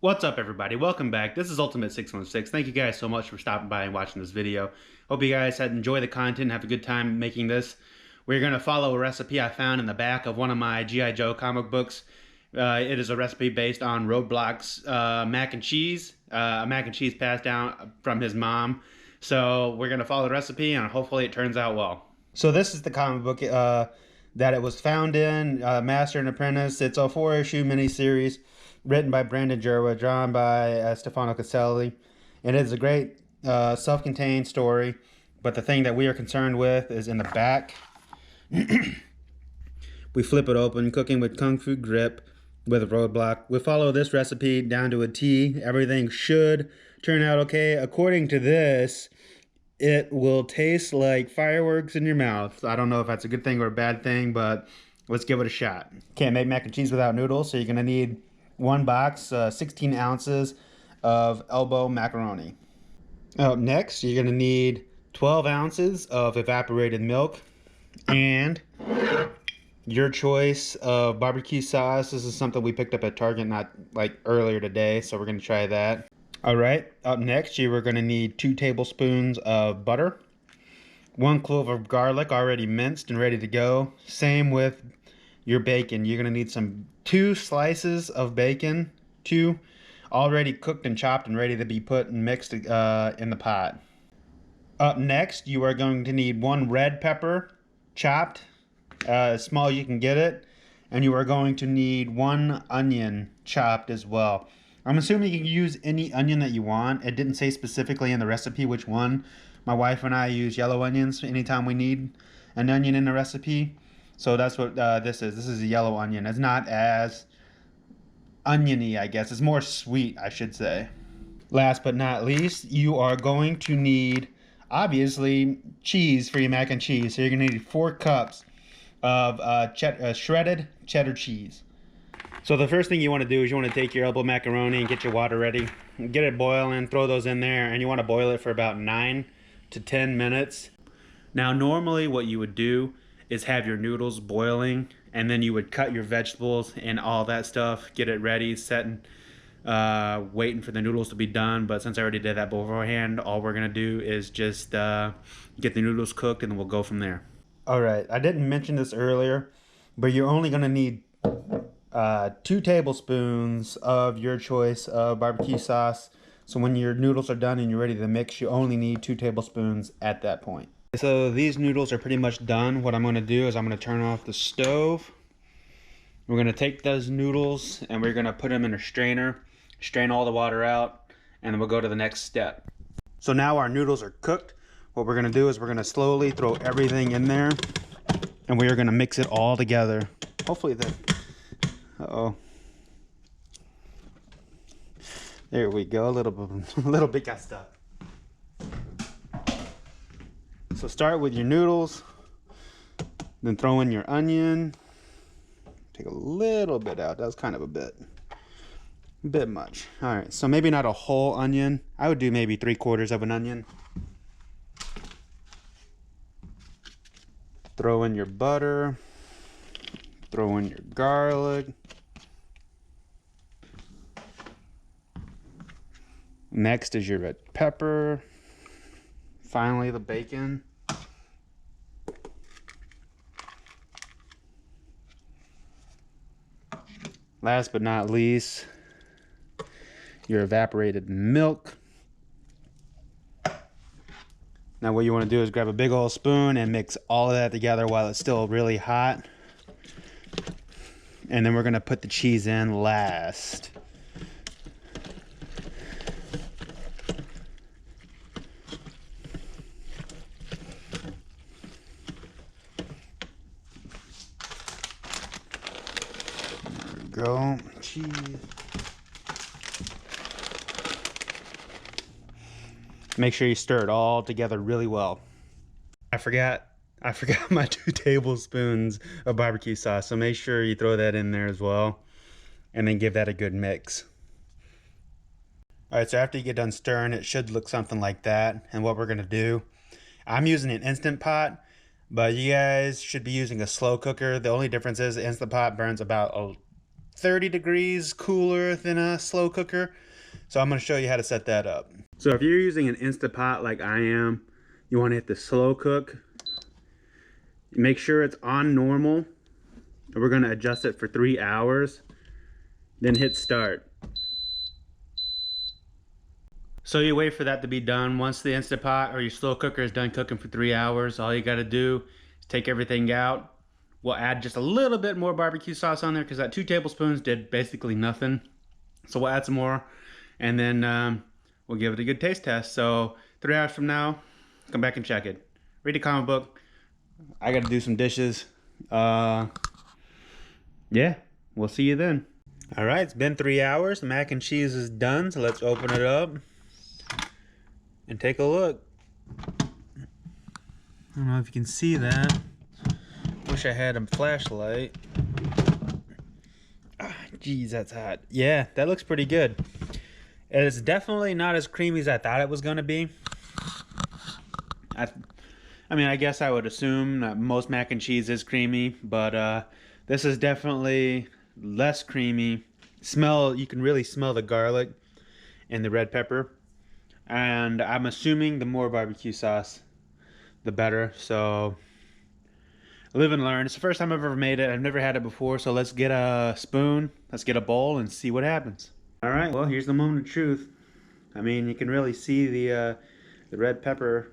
What's up, everybody? Welcome back. This is Ultimate616. Thank you guys so much for stopping by and watching this video. Hope you guys had enjoyed the content and have a good time making this. We're going to follow a recipe I found in the back of one of my G.I. Joe comic books. It is a recipe based on Roadblock's mac and cheese. Mac and cheese passed down from his mom. So we're going to follow the recipe and hopefully it turns out well. So this is the comic book that it was found in, Master and Apprentice. It's a 4-issue miniseries written by Brandon Jerwa, drawn by Stefano Caselli. And it is a great self-contained story, but the thing that we are concerned with is in the back. We flip it open, cooking with Kung Fu Grip with a Roadblock. We follow this recipe down to a T. Everything should turn out okay. According to this, it will taste like fireworks in your mouth. I don't know if that's a good thing or a bad thing, but let's give it a shot. Can't make mac and cheese without noodles, so you're gonna need one box, 16 ounces of elbow macaroni. Up next, you're gonna need 12 ounces of evaporated milk and your choice of barbecue sauce. This is something we picked up at Target not like earlier today, so we're gonna try that. All right, up next, you are gonna need 2 tablespoons of butter, 1 clove of garlic already minced and ready to go. Same with your bacon. You're gonna need 2 slices of bacon, 2 already cooked and chopped and ready to be put and mixed in the pot. Up next, you are going to need 1 red pepper, chopped, as small as you can get it, and you are going to need 1 onion, chopped as well. I'm assuming you can use any onion that you want. It didn't say specifically in the recipe which one. My wife and I use yellow onions anytime we need an onion in the recipe. So that's what this is. This is a yellow onion. It's not as oniony, I guess. It's more sweet, I should say. Last but not least, you are going to need, obviously, cheese for your mac and cheese. So you're going to need 4 cups of shredded cheddar cheese. So the first thing you want to do is you want to take your elbow macaroni and get your water ready. Get it boiling, throw those in there, and you want to boil it for about 9 to 10 minutes. Now, normally what you would do is have your noodles boiling, and then you would cut your vegetables and all that stuff, get it ready, set and waiting for the noodles to be done. But since I already did that beforehand, all we're gonna do is just get the noodles cooked, and then we'll go from there. All right, I didn't mention this earlier, but you're only gonna need 2 tablespoons of your choice of barbecue sauce. So when your noodles are done and you're ready to mix, you only need 2 tablespoons at that point. So these noodles are pretty much done. What I'm going to do is I'm going to turn off the stove. We're going to take those noodles and we're going to put them in a strainer, strain all the water out, and then we'll go to the next step. So now our noodles are cooked. What we're going to do is we're going to slowly throw everything in there and we are going to mix it all together. Hopefully uh-oh. There we go, a little bit got stuck. So start with your noodles, then throw in your onion. Take a little bit out. That was kind of a bit much. All right, so maybe not a whole onion. I would do maybe 3/4 of an onion. Throw in your butter. Throw in your garlic. Next is your red pepper. Finally, the bacon. Last but not least, your evaporated milk. Now what you want to do is grab a big old spoon and mix all of that together while it's still really hot. And then we're going to put the cheese in last. Go cheese. Make sure you stir it all together really well. I forgot my 2 tablespoons of barbecue sauce, so make sure you throw that in there as well and then give that a good mix. All right, so after you get done stirring, it should look something like that. And what we're gonna do, I'm using an Instant Pot, but you guys should be using a slow cooker. The only difference is the Instant Pot burns about 30 degrees cooler than a slow cooker. So I'm gonna show you how to set that up. So if you're using an Instapot like I am, you wanna hit the slow cook. Make sure it's on normal. We're gonna adjust it for 3 hours. Then hit start. So you wait for that to be done. Once the Instapot or your slow cooker is done cooking for 3 hours, all you gotta do is take everything out. We'll add just a little bit more barbecue sauce on there because that 2 tablespoons did basically nothing. So we'll add some more and then we'll give it a good taste test. So 3 hours from now, come back and check it. Read the comic book. I gotta do some dishes. Yeah, we'll see you then. All right, it's been 3 hours. The mac and cheese is done, so let's open it up and take a look. I don't know if you can see that. Wish I had a flashlight. Ah, geez, that's hot. Yeah, that looks pretty good. It's definitely not as creamy as I thought it was gonna be. I mean, I guess I would assume that most mac and cheese is creamy, but this is definitely less creamy. You can really smell the garlic and the red pepper. And I'm assuming the more barbecue sauce, the better. So live and learn. It's the first time I've ever made it. I've never had it before, so let's get a spoon, let's get a bowl and see what happens. All right, well, here's the moment of truth. I mean, you can really see the red pepper.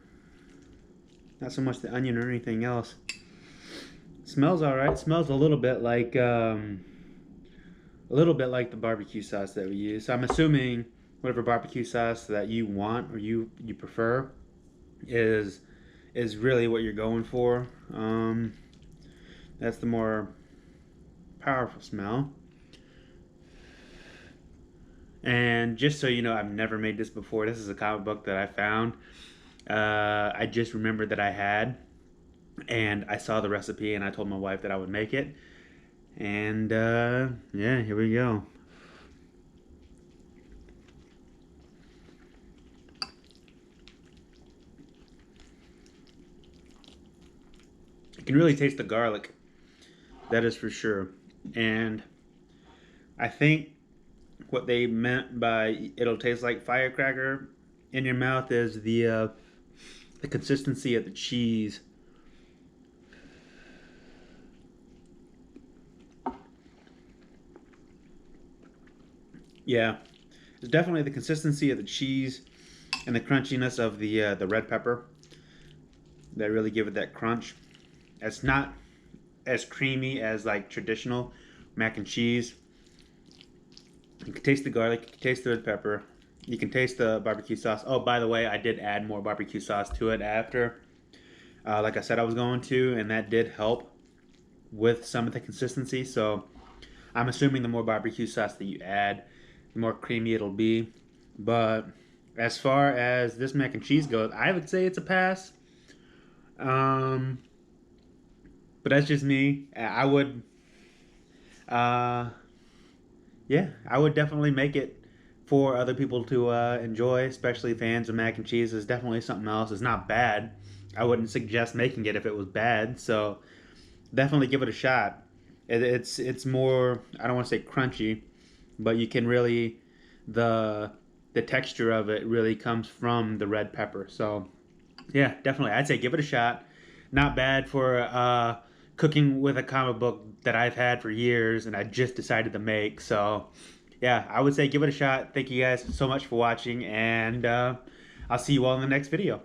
Not so much the onion or anything else. It smells all right. It smells a little bit like the barbecue sauce that we use. So I'm assuming whatever barbecue sauce that you want or you prefer is really what you're going for. That's the more powerful smell. And just so you know, I've never made this before. This is a comic book that I found. I just remembered that I had, and I saw the recipe and I told my wife that I would make it. And yeah, here we go. You can really taste the garlic, that is for sure. And I think what they meant by it'll taste like firecracker in your mouth is the consistency of the cheese. Yeah, it's definitely the consistency of the cheese and the crunchiness of the red pepper that really give it that crunch. It's not as creamy as like traditional mac and cheese. You can taste the garlic, you can taste the red pepper, you can taste the barbecue sauce. Oh, by the way, I did add more barbecue sauce to it after. Like I said I was going to, and that did help with some of the consistency. So I'm assuming the more barbecue sauce that you add, the more creamy it'll be. But as far as this mac and cheese goes, I would say it's a pass. But that's just me. I would, yeah, I would definitely make it for other people to enjoy, especially fans of mac and cheese. It's definitely something else. It's not bad. I wouldn't suggest making it if it was bad. So definitely give it a shot. It's more, I don't want to say crunchy, but you can really, the texture of it really comes from the red pepper. So yeah, definitely, I'd say give it a shot. Not bad for cooking with a comic book that I've had for years and I just decided to make. So yeah, I would say give it a shot. Thank you guys so much for watching, and I'll see you all in the next video.